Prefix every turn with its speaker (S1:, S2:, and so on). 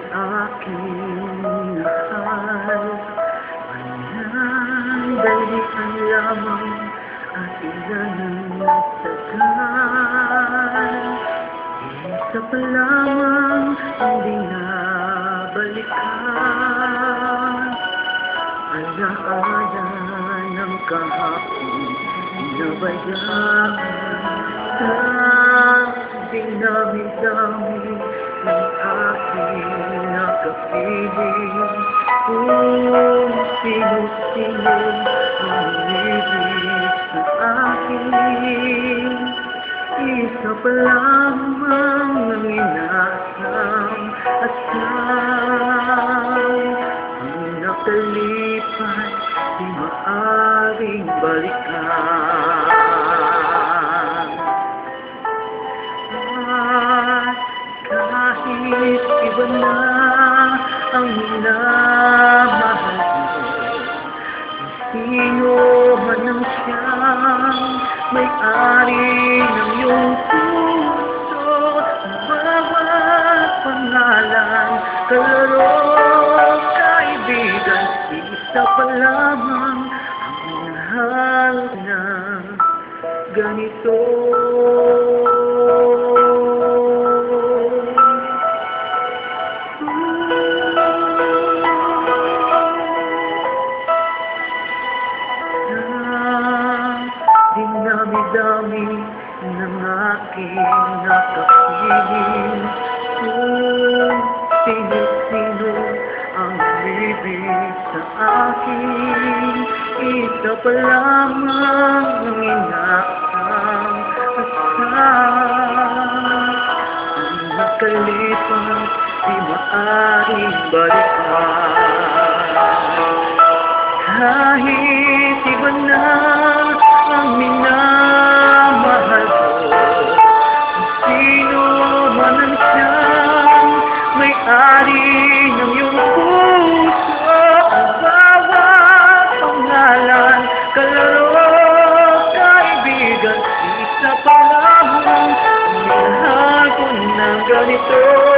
S1: aking mahal. Panandalian lamang at ilan ang nagtagal. Isa pa lamang ang binabalikan. Alaala ng kahapon na bayaan. Sa dinami-dami ng aking nakapiling, kung sino-sino ang ibig sa akin. Isa pa lamang ang inasam at siyang ang nakalipas di maaring balikan. Kahit iba na ang minamahal mo, sino man ang siyang may-ari ng iyong puso. Bawat pangalan, kalaro, kaibigan, isa pa lamang ang minahal na ganito. Dinami-dami ng aking nakapiling, kung sino-sino ang ibig sa akin. Isa pa lamang ang inaasam at ang nakalipas di maaring balikan. Kahit iba na ang minamahal ko, sino man ang siyang may-ari ng iyong puso. Ang bawat pangalan, kalaro, kaibigan, isa pa lamang ang minahal ko ng ganito.